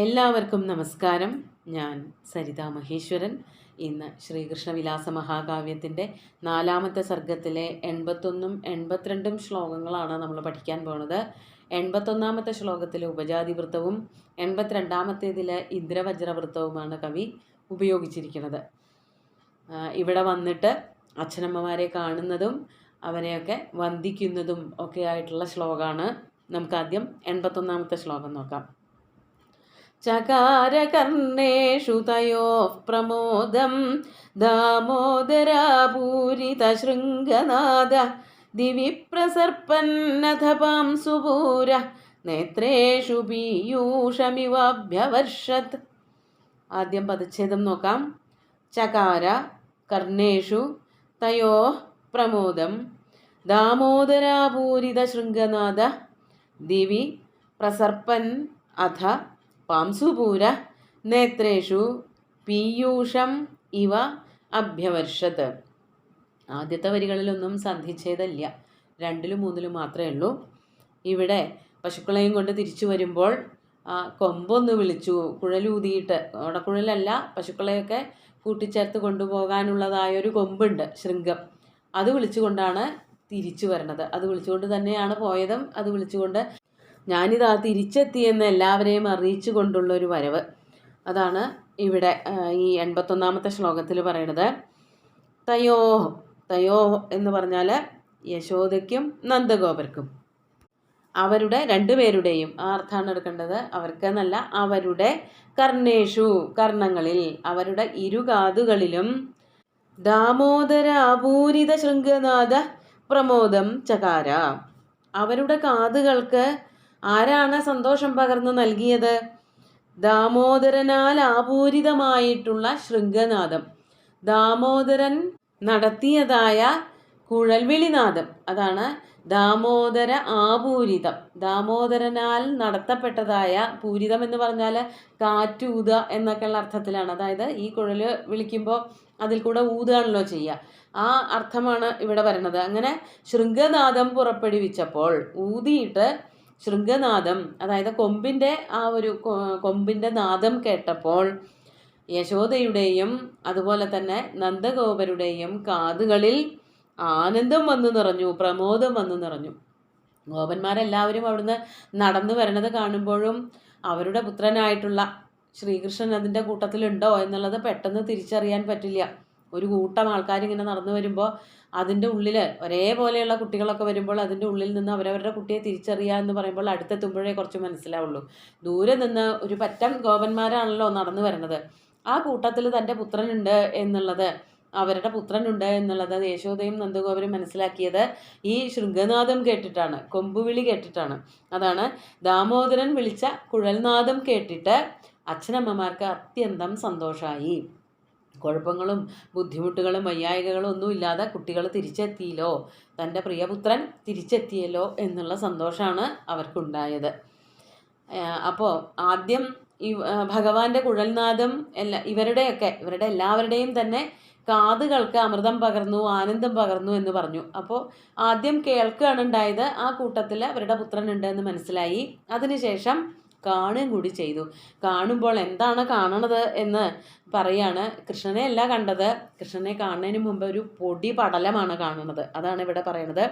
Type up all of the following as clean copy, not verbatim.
എല്ലാവർക്കും നമസ്കാരം. ഞാൻ സരിത മഹേശ്വരൻ. ഇന്ന് ശ്രീകൃഷ്ണവിലാസ മഹാകാവ്യത്തിൻ്റെ 4-ാമത്തെ സർഗത്തിലെ 81ഉം 82ഉം ശ്ലോകങ്ങളാണ് നമ്മൾ പഠിക്കാൻ പോകുന്നത്. 81ാമത്തെ ശ്ലോകത്തിലെ ഉപജാതിവൃത്തവും 82ാമത്തേതിലെ ഇന്ദ്രവജ്രവൃത്തവുമാണ് കവി ഉപയോഗിച്ചിരിക്കുന്നത്. ഇവിടെ വന്നിട്ട് അച്ഛനമ്മമാരെ കാണുന്നതും അവരെയൊക്കെ വന്ദിക്കുന്നതും ഒക്കെ ആയിട്ടുള്ള ശ്ലോകമാണ്. നമുക്കാദ്യം 81ാമത്തെ ശ്ലോകം നോക്കാം. ചകാരകർണേഷു തയോഃ പ്രമോദം ദാമോദരാപൂരിതശൃംഗനാദ ദിവി പ്രസർപ്പന്നഥ പാംസുപൂര നേത്രേഷു പീയൂഷമിവാഭ്യവർഷത്. ആദ്യം പദച്ഛേദം നോക്കാം. ചകാര കർണേഷു തയോഃ പ്രമോദം ദാമോദരാപൂരിതശൃംഗനാദ ദിവി പ്രസർപ്പൻ അഥ പാംസുപൂര നേത്രേഷു പീയൂഷം ഇവ അഭ്യവർഷത്. ആദ്യത്തെ വരികളിലൊന്നും സന്ധിച്ഛേദമില്ല, 2-ലും 3-ലും മാത്രമേ ഉള്ളൂ. ഇവിടെ പശുക്കളെയും കൊണ്ട് തിരിച്ചു വരുമ്പോൾ കൊമ്പൊന്ന് വിളിച്ചു, കുഴലൂതിയിട്ട്, ഓടക്കുഴലല്ല, പശുക്കളെയൊക്കെ കൂട്ടിച്ചേർത്ത് കൊണ്ടുപോകാനുള്ളതായൊരു കൊമ്പുണ്ട്, ശൃംഗം. അത് വിളിച്ചുകൊണ്ടാണ് തിരിച്ചു വരണത്. അത് വിളിച്ചുകൊണ്ട് തന്നെയാണ് പോയതും. അത് വിളിച്ചുകൊണ്ട് ഞാനിതാ തിരിച്ചെത്തിയെന്ന് എല്ലാവരെയും അറിയിച്ചു കൊണ്ടുള്ളൊരു വരവ്. അതാണ് ഇവിടെ ഈ 81ാമത്തെ ശ്ലോകത്തിൽ പറയണത്. തയോ എന്ന് പറഞ്ഞാൽ യശോദയ്ക്കും നന്ദഗോപർക്കും, അവരുടെ രണ്ടുപേരുടെയും ആ അർത്ഥമാണ് എടുക്കേണ്ടത്. അവർക്ക് എന്നല്ല, അവരുടെ കർണേഷു കർണങ്ങളിൽ, അവരുടെ ഇരുകാതുകളിലും ദാമോദരാപൂരിത ശൃംഗനാദ പ്രമോദം ചകാര, അവരുടെ കാതുകൾക്ക് ആരാണ് സന്തോഷം പകർന്നു നൽകിയത്? ദാമോദരനാൽ ആപൂരിതമായിട്ടുള്ള ശൃംഗനാദം, ദാമോദരൻ നടത്തിയതായ കുഴൽവിളിനാദം, അതാണ് ദാമോദര ആപൂരിതം. ദാമോദരനാൽ നടത്തപ്പെട്ടതായ, പൂരിതം എന്ന് പറഞ്ഞാൽ കാറ്റൂത എന്നൊക്കെയുള്ള അർത്ഥത്തിലാണ്. അതായത് ഈ കുഴൽ വിളിക്കുമ്പോൾ അതിൽ കൂടെ ഊതുകയാണല്ലോ ചെയ്യുക. ആ അർത്ഥമാണ് ഇവിടെ വരുന്നത്. അങ്ങനെ ശൃംഗനാദം പുറപ്പെടുവിച്ചപ്പോൾ, ഊതിയിട്ട് ശൃംഗനാദം, അതായത് കൊമ്പിൻ്റെ ആ ഒരു കൊമ്പിൻ്റെ നാദം കേട്ടപ്പോൾ യശോദയുടെയും അതുപോലെ തന്നെ നന്ദഗോപരുടെയും കാതുകളിൽ ആനന്ദം വന്നു നിറഞ്ഞു, പ്രമോദം വന്നു നിറഞ്ഞു. ഗോപന്മാരെല്ലാവരും അവിടുന്ന് നടന്നു വരണത് കാണുമ്പോഴും അവരുടെ പുത്രനായിട്ടുള്ള ശ്രീകൃഷ്ണൻ അതിൻ്റെ കൂട്ടത്തിലുണ്ടോ എന്നുള്ളത് പെട്ടെന്ന് തിരിച്ചറിയാൻ പറ്റില്ല. ഒരു കൂട്ടം ആൾക്കാരിങ്ങനെ നടന്നു വരുമ്പോൾ അതിൻ്റെ ഉള്ളിൽ ഒരേപോലെയുള്ള കുട്ടികളൊക്കെ വരുമ്പോൾ അതിൻ്റെ ഉള്ളിൽ നിന്ന് അവരവരുടെ കുട്ടിയെ തിരിച്ചറിയുക എന്ന് പറയുമ്പോൾ അടുത്തെത്തുമ്പോഴേ കുറച്ച് മനസ്സിലാവുള്ളൂ. ദൂരെ നിന്ന് ഒരു പറ്റം ഗോപന്മാരാണല്ലോ നടന്നു വരുന്നത്. ആ കൂട്ടത്തിൽ തൻ്റെ പുത്രനുണ്ട് എന്നുള്ളത്, അവരുടെ പുത്രനുണ്ട് എന്നുള്ളത് യശോദയും നന്ദഗോപരും മനസ്സിലാക്കിയത് ഈ ശൃംഗനാദം കേട്ടിട്ടാണ്, കൊമ്പുവിളി കേട്ടിട്ടാണ്. അതാണ് ദാമോദരൻ വിളിച്ച കുഴൽനാദം കേട്ടിട്ട് അച്ഛനമ്മമാർക്ക് അത്യന്തം സന്തോഷമായി. കുഴപ്പങ്ങളും ബുദ്ധിമുട്ടുകളും വയ്യായികകളും ഒന്നുമില്ലാതെ കുട്ടികൾ തിരിച്ചെത്തിയല്ലോ, തൻ്റെ പ്രിയപുത്രൻ തിരിച്ചെത്തിയല്ലോ എന്നുള്ള സന്തോഷമാണ് അവർക്കുണ്ടായത്. അപ്പോൾ ആദ്യം ഈ ഭഗവാന്റെ കുഴൽനാദം ഇവരുടെ എല്ലാവരുടെയും തന്നെ കാതുകൾക്ക് അമൃതം പകർന്നു, ആനന്ദം പകർന്നു എന്ന് പറഞ്ഞു. അപ്പോൾ ആദ്യം കേൾക്കുകയാണ് ഉണ്ടായത്. ആ കൂട്ടത്തിൽ അവരുടെ പുത്രനുണ്ട് എന്ന് മനസ്സിലായി. അതിനുശേഷം കാണുകയും കൂടി ചെയ്തു. കാണുമ്പോൾ എന്താണ് കാണണത് എന്ന് പറയാണ്. കൃഷ്ണനെ അല്ല കണ്ടത്, കൃഷ്ണനെ കാണുന്നതിന് മുമ്പ് ഒരു പൊടി പടലമാണ് കാണുന്നത്. അതാണ് ഇവിടെ പറയണത്.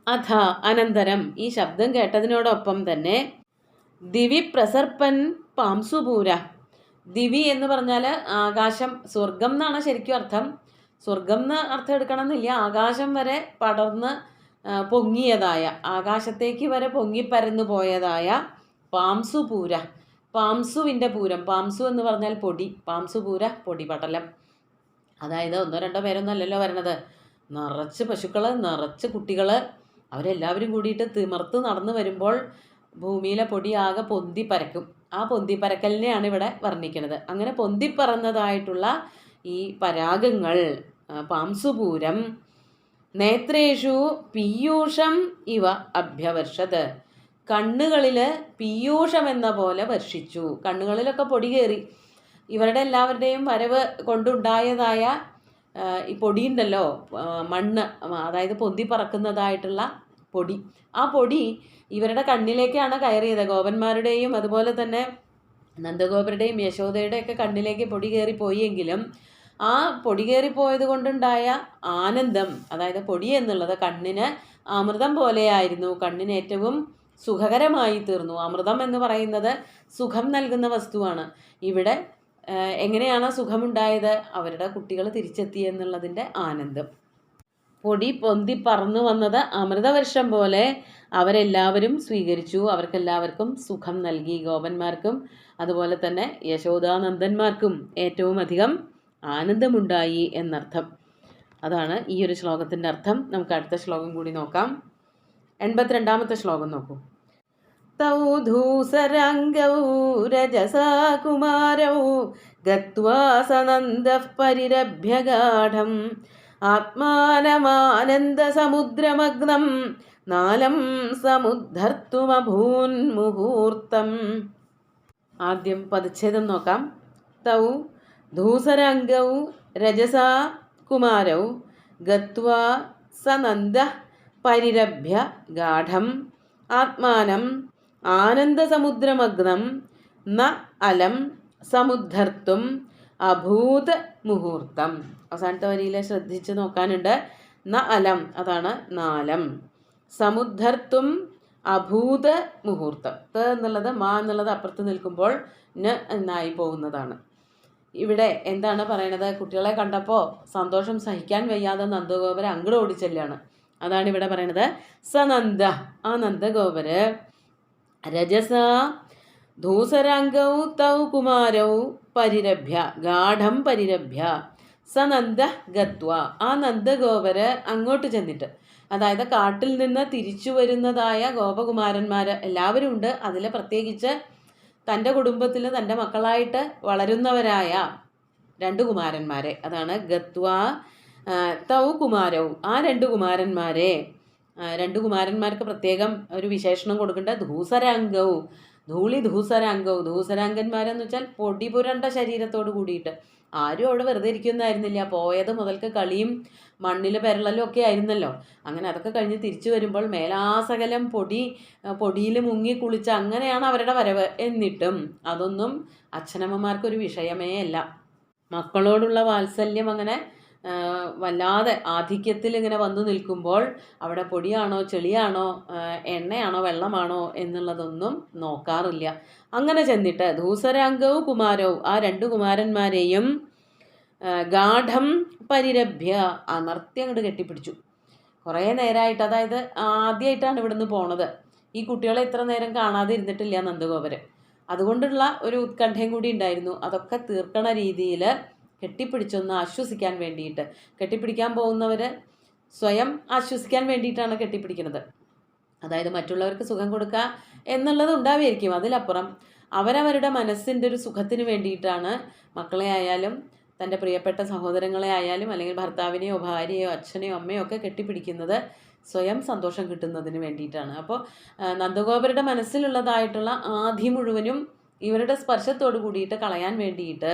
അഥ അനന്തരം, ഈ ശബ്ദം കേട്ടതിനോടൊപ്പം തന്നെ ദിവി പ്രസർപ്പൻ പാംസുപൂര. ദിവി എന്ന് പറഞ്ഞാൽ ആകാശം, സ്വർഗം എന്നാണ് ശരിക്കും അർത്ഥം. സ്വർഗം എന്ന് അർത്ഥം എടുക്കണമെന്നില്ല. ആകാശം വരെ പടർന്ന് പൊങ്ങിയതായ, ആകാശത്തേക്ക് വരെ പൊങ്ങിപ്പരന്നു പോയതായ പാംസുപൂര, പാംസുവിൻ്റെ പൂരം. പാംസു എന്ന് പറഞ്ഞാൽ പൊടി, പാംസുപൂര പൊടി പടലം. അതായത് 1-2 പേരൊന്നും അല്ലല്ലോ വരണത്, നിറച്ച് പശുക്കൾ, നിറച്ച് കുട്ടികൾ, അവരെല്ലാവരും കൂടിയിട്ട് തിമർത്ത് നടന്നു വരുമ്പോൾ ഭൂമിയിലെ പൊടി ആകെ പൊന്തിപ്പരക്കും. ആ പൊന്തിപ്പരക്കലിനെയാണ് ഇവിടെ വർണ്ണിക്കുന്നത്. അങ്ങനെ പൊന്തിപ്പറന്നതായിട്ടുള്ള ഈ പരാഗങ്ങൾ, പാംസുപൂരം, നേത്രേഷു പീയൂഷം ഇവ അഭ്യവർഷത്, കണ്ണുകളിൽ പീയൂഷം എന്ന പോലെ വർഷിച്ചു. കണ്ണുകളിലൊക്കെ പൊടി കയറി. ഇവരുടെ എല്ലാവരുടെയും വരവ് കൊണ്ടുണ്ടായതായ ഈ പൊടിയുണ്ടല്ലോ, മണ്ണ്, അതായത് പൊന്തി പറക്കുന്നതായിട്ടുള്ള പൊടി, ആ പൊടി ഇവരുടെ കണ്ണിലേക്കാണ് കയറിയത്. ഗോപന്മാരുടെയും അതുപോലെ തന്നെ നന്ദഗോപരുടെയും യശോദയുടെയൊക്കെ കണ്ണിലേക്ക് പൊടി കയറിപ്പോയി എങ്കിലും ആ പൊടി കയറിപ്പോയത് കൊണ്ടുണ്ടായ ആനന്ദം, അതായത് പൊടി എന്നുള്ളത് കണ്ണിന് അമൃതം പോലെയായിരുന്നു, കണ്ണിന് ഏറ്റവും സുഖകരമായി തീർന്നു. അമൃതം എന്ന് പറയുന്നത് സുഖം നൽകുന്ന വസ്തുവാണ്. ഇവിടെ എങ്ങനെയാണ് സുഖമുണ്ടായത്? അവരുടെ കുട്ടികൾ തിരിച്ചെത്തി എന്നുള്ളതിൻ്റെ ആനന്ദം. പൊടി പൊന്തി പറന്നു വന്നത് അമൃതവർഷം പോലെ അവരെല്ലാവരും സ്വീകരിച്ചു. അവർക്കെല്ലാവർക്കും സുഖം നൽകി. ഗോപന്മാർക്കും അതുപോലെ തന്നെ യശോദാനന്ദന്മാർക്കും ഏറ്റവും അധികം ആനന്ദമുണ്ടായി എന്നർത്ഥം. അതാണ് ഈ ഒരു ശ്ലോകത്തിൻ്റെ അർത്ഥം. നമുക്ക് അടുത്ത ശ്ലോകം കൂടി നോക്കാം. 82ാമത്തെ ശ്ലോകം നോക്കൂ. തൗ ധൂസരാംഗൗ രജസാ കുമാരൗ ഗത്വാ സനന്ദഃ പരിരഭ്യ ഗാഢം ആത്മാനമാനന്ദസമുദ്രമഗ്നം നാലം സമുദ്ധർത്തുമഭൂൻ മുഹൂർത്തം. ആദ്യം പദച്ഛേദം നോക്കാം. തൗ ധൂസരാംഗൗ രജസാ കുമാരൗ ഗത്വാ സനന്ദഃ പരിരഭ്യ ഗാഢം ആത്മാനം ആനന്ദസമുദ്രമഗ്നം ന അലം സമുദ്ധർത്തും അഭൂത് മുഹൂർത്തം. അവസാനത്തെ വരിയിൽ ശ്രദ്ധിച്ച് നോക്കാനുണ്ട്. ന അലം അതാണ് നാലം, സമുദ്ധർത്തും അഭൂത് മുഹൂർത്തം. ത എന്നുള്ളത് മാ എന്നുള്ളത് അപ്പുറത്ത് നിൽക്കുമ്പോൾ ന എന്നായി പോകുന്നതാണ്. ഇവിടെ എന്താണ് പറയണത്? കുട്ടികളെ കണ്ടപ്പോൾ സന്തോഷം സഹിക്കാൻ വയ്യാതെ നന്ദഗോപര് അങ്ങോട്ട് ഓടിച്ചെല്ലാണ്. അതാണ് ഇവിടെ പറയണത്. സനന്ദ, ആ നന്ദഗോപര് രജസ ധൂസരാംഗൗ തൗ കുമാരൗ പരിരഭ്യ ഗാഠം പരിരഭ്യ സനന്ദ ഗത്വ, ആ നന്ദഗോപര് അങ്ങോട്ട് ചെന്നിട്ട്, അതായത് കാട്ടിൽ നിന്ന് തിരിച്ചു വരുന്നതായ ഗോപകുമാരന്മാർ എല്ലാവരും ഉണ്ട്. അതിൽ പ്രത്യേകിച്ച് തൻ്റെ കുടുംബത്തിൽ തൻ്റെ മക്കളായിട്ട് വളരുന്നവരായ 2 കുമാരന്മാരെ, അതാണ് ഗത്വ തൗ കുമാരൗ, ആ 2 കുമാരന്മാരെ. 2 കുമാരന്മാർക്ക് പ്രത്യേകം ഒരു വിശേഷണം കൊടുക്കേണ്ട. ധൂസരാംഗൗ, ധൂളി ധൂസരാംഗൗ, ധൂസരാംഗന്മാരെന്ന് വെച്ചാൽ പൊടി പുരണ്ട ശരീരത്തോട് കൂടിയിട്ട്. ആരും അവിടെ വെറുതെ ഇരിക്കുന്നതായിരുന്നില്ല. പോയത് മുതൽക്ക് കളിയും മണ്ണിൽ പെരളലും ഒക്കെ ആയിരുന്നല്ലോ. അങ്ങനെ അതൊക്കെ കഴിഞ്ഞ് തിരിച്ചു വരുമ്പോൾ മേലാസകലം പൊടിയിൽ മുങ്ങി കുളിച്ച് അങ്ങനെയാണ് അവരുടെ വരവ്. എന്നിട്ടും അതൊന്നും അച്ഛനമ്മമാർക്കൊരു വിഷയമേ അല്ല. മക്കളോടുള്ള വാത്സല്യം അങ്ങനെ വല്ലാതെ ആധിക്യത്തിൽ ഇങ്ങനെ വന്നു നിൽക്കുമ്പോൾ അവിടെ പൊടിയാണോ ചെളിയാണോ എണ്ണയാണോ വെള്ളമാണോ എന്നുള്ളതൊന്നും നോക്കാറില്ല. അങ്ങനെ ചെന്നിട്ട് ധൂസരാംഗവും കുമാരവും, ആ 2 കുമാരന്മാരെയും ഗാഠം പരിരഭ്യ അമർത്തി അങ്ങോട്ട് കെട്ടിപ്പിടിച്ചു. കുറേ നേരമായിട്ട്, അതായത് ആദ്യമായിട്ടാണ് ഇവിടുന്ന് പോണത്. ഈ കുട്ടികളെ ഇത്ര നേരം കാണാതെ ഇരുന്നിട്ടില്ല നന്ദഗോപര്. അതുകൊണ്ടുള്ള ഒരു ഉത്കണ്ഠയും കൂടി ഉണ്ടായിരുന്നു. അതൊക്കെ തീർക്കണ രീതിയിൽ കെട്ടിപ്പിടിച്ചൊന്ന് ആശ്വസിക്കാൻ വേണ്ടിയിട്ട്. കെട്ടിപ്പിടിക്കാൻ പോകുന്നവർ സ്വയം ആശ്വസിക്കാൻ വേണ്ടിയിട്ടാണ് കെട്ടിപ്പിടിക്കുന്നത്. അതായത് മറ്റുള്ളവർക്ക് സുഖം കൊടുക്കുക എന്നുള്ളത് ഉണ്ടാവുമായിരിക്കും. അതിലപ്പുറം അവരവരുടെ മനസ്സിൻ്റെ ഒരു സുഖത്തിന് വേണ്ടിയിട്ടാണ് മക്കളെ ആയാലും തൻ്റെ പ്രിയപ്പെട്ട സഹോദരങ്ങളെ ആയാലും അല്ലെങ്കിൽ ഭർത്താവിനെയോ ഭാര്യയോ അച്ഛനെയോ അമ്മയോ ഒക്കെ കെട്ടിപ്പിടിക്കുന്നത് സ്വയം സന്തോഷം കിട്ടുന്നതിന് വേണ്ടിയിട്ടാണ്. അപ്പോൾ നന്ദഗോപരുടെ മനസ്സിലുള്ളതായിട്ടുള്ള ആധി മുഴുവനും ഇവരുടെ സ്പർശത്തോട് കൂടിയിട്ട് കളയാൻ വേണ്ടിയിട്ട്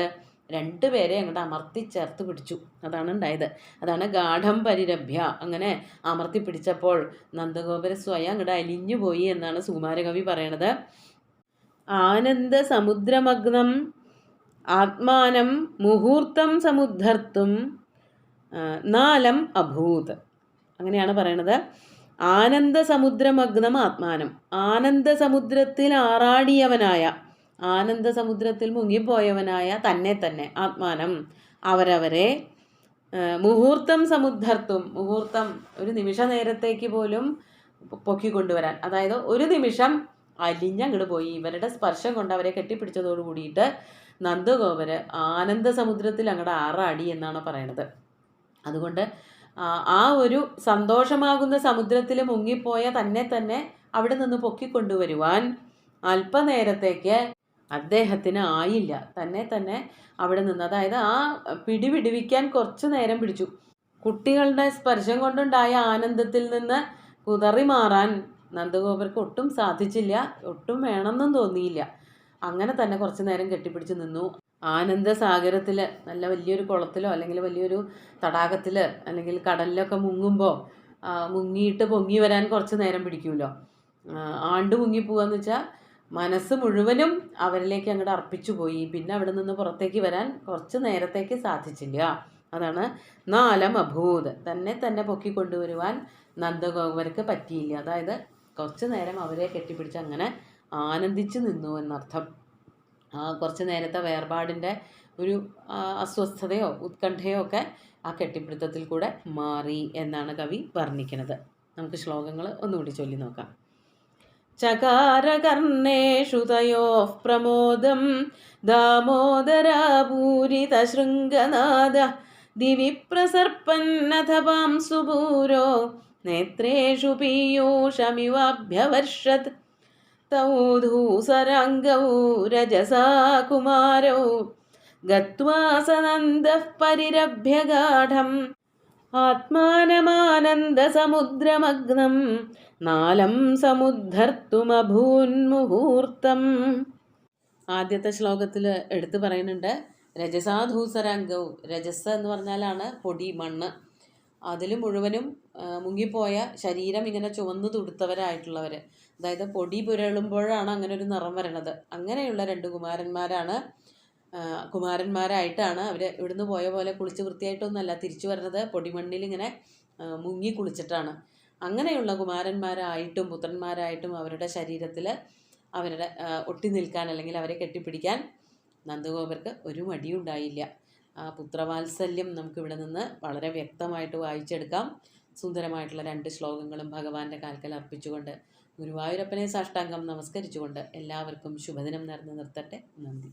2 പേരെ അങ്ങോട്ട് അമർത്തി ചേർത്ത് പിടിച്ചു. അതാണ് ഉണ്ടായത്. അതാണ് ഗാഠം പരിരഭ്യ. അങ്ങനെ അമർത്തി പിടിച്ചപ്പോൾ നന്ദഗോപര സ്വയം അങ്ങോട്ട് അലിഞ്ഞു പോയി എന്നാണ് സുകുമാരകവി പറയണത്. ആനന്ദ സമുദ്രമഗ്നം ആത്മാനം മുഹൂർത്തം സമുദ്ധർത്തും നാലം അഭൂത്. അങ്ങനെയാണ് പറയണത്. ആനന്ദ സമുദ്രമഗ്നം ആത്മാനം, ആനന്ദ സമുദ്രത്തിൽ ആറാടിയവനായ, ആനന്ദ സമുദ്രത്തിൽ മുങ്ങിപ്പോയവനായ തന്നെ ആത്മാനം അവരവരെ മുഹൂർത്തം സമുദ്ധർത്തും, മുഹൂർത്തം ഒരു നിമിഷ നേരത്തേക്ക് പോലും പൊക്കിക്കൊണ്ടുവരാൻ, അതായത് ഒരു നിമിഷം അലിഞ്ഞങ്ങോട്ട് പോയി. ഇവരുടെ സ്പർശം കൊണ്ട് അവരെ കെട്ടിപ്പിടിച്ചതോട് കൂടിയിട്ട് നന്ദഗോപര് ആനന്ദ സമുദ്രത്തിൽ അങ്ങോട്ട് ആറാടി എന്നാണ് പറയണത്. അതുകൊണ്ട് ആ ഒരു സന്തോഷമാകുന്ന സമുദ്രത്തിൽ മുങ്ങിപ്പോയ തന്നെ അവിടെ നിന്ന് പൊക്കിക്കൊണ്ടുവരുവാൻ അല്പനേരത്തേക്ക് അദ്ദേഹത്തിന് ആയില്ല. തന്നെ അവിടെ നിന്ന്, അതായത് ആ പിടിവിടുവിക്കാൻ കുറച്ച് നേരം പിടിച്ചു. കുട്ടികളുടെ സ്പർശം കൊണ്ടുണ്ടായ ആനന്ദത്തിൽ നിന്ന് കുതറി മാറാൻ നന്ദഗോപർക്ക് ഒട്ടും സാധിച്ചില്ല, ഒട്ടും വേണമെന്നും തോന്നിയില്ല. അങ്ങനെ തന്നെ കുറച്ച് നേരം കെട്ടിപ്പിടിച്ച് നിന്നു. ആനന്ദസാഗരത്തിൽ, നല്ല വലിയൊരു കുളത്തിലോ അല്ലെങ്കിൽ വലിയൊരു തടാകത്തിൽ അല്ലെങ്കിൽ കടലിലൊക്കെ മുങ്ങുമ്പോൾ മുങ്ങിയിട്ട് പൊങ്ങി വരാൻ കുറച്ച് നേരം പിടിക്കുമല്ലോ. ആണ്ട് മുങ്ങിപ്പോവാന്ന് വെച്ചാൽ മനസ്സ് മുഴുവനും അവരിലേക്ക് അങ്ങോട്ട് അർപ്പിച്ചു പോയി. പിന്നെ അവിടെ നിന്ന് പുറത്തേക്ക് വരാൻ കുറച്ച് നേരത്തേക്ക് സാധിച്ചില്ല. അതാണ് നാലം അഭൂത്. തന്നെ പൊക്കിക്കൊണ്ടുവരുവാൻ നന്ദഗോപർക്ക് പറ്റിയില്ല. അതായത് കുറച്ച് നേരം അവരെ കെട്ടിപ്പിടിച്ച് അങ്ങനെ ആനന്ദിച്ച് നിന്നു എന്നർത്ഥം. കുറച്ച് നേരത്തെ വേർപാടിൻ്റെ ഒരു അസ്വസ്ഥതയോ ഉത്കണ്ഠയോ ഒക്കെ ആ കെട്ടിപ്പിടുത്തത്തിൽ കൂടെ മാറി എന്നാണ് കവി വർണ്ണിക്കുന്നത്. നമുക്ക് ശ്ലോകങ്ങൾ ഒന്നുകൂടി ചൊല്ലി നോക്കാം. ചകാരകർണേഷു തയോഃ പ്രമോദം ദാമോദരാപൂരിതശൃംഗനാദ ദിവി പ്രസർപ്പന്നഥ പാംസുപൂരോ നേത്രേഷു പീയൂഷമിവാഭ്യവർഷത് തൗ ധൂസരാംഗൗ രജസാ കുമാരൗ ഗത്വാ സനന്ദഃ പരിരഭ്യ ഗാഢം ആത്മാനമാനന്ദസമുദ്രമഗ്നം നാലം സമുദ്ധർത്തുമഭൂന്മുഹൂർത്തം. ആദ്യത്തെ ശ്ലോകത്തിൽ എടുത്തു പറയുന്നുണ്ട് രജസാധൂസരാംഗവും. രജസ് എന്ന് പറഞ്ഞാലാണ് പൊടി, മണ്ണ്. അതിൽ മുഴുവനും മുങ്ങിപ്പോയ ശരീരം ഇങ്ങനെ ചുവന്നു തുടുത്തവരായിട്ടുള്ളവർ, അതായത് പൊടി പുരളുമ്പോഴാണ് അങ്ങനെ ഒരു നിറം വരണത്. അങ്ങനെയുള്ള രണ്ട് കുമാരന്മാരായിട്ടാണ് അവർ ഇവിടുന്ന് പോയ പോലെ കുളിച്ച് വൃത്തിയായിട്ടൊന്നുമല്ല തിരിച്ചു വരുന്നത്. പൊടിമണ്ണിൽ ഇങ്ങനെ മുങ്ങി കുളിച്ചിട്ടാണ്. അങ്ങനെയുള്ള കുമാരന്മാരായിട്ടും പുത്രന്മാരായിട്ടും അവരുടെ ശരീരത്തിൽ അവരുടെ ഒട്ടി നിൽക്കാൻ അല്ലെങ്കിൽ അവരെ കെട്ടിപ്പിടിക്കാൻ നന്ദഗോപർക്ക് ഒരു മടിയുണ്ടായില്ല. ആ പുത്രവാത്സല്യം നമുക്കിവിടെ നിന്ന് വളരെ വ്യക്തമായിട്ട് വായിച്ചെടുക്കാം. സുന്ദരമായിട്ടുള്ള 2 ശ്ലോകങ്ങളും ഭഗവാന്റെ കാൽക്കൽ അർപ്പിച്ചുകൊണ്ട് ഗുരുവായൂരപ്പനെ സാഷ്ടാംഗം നമസ്കരിച്ചുകൊണ്ട് എല്ലാവർക്കും ശുഭദിനം നേർന്നു നിർത്തട്ടെ. നന്ദി.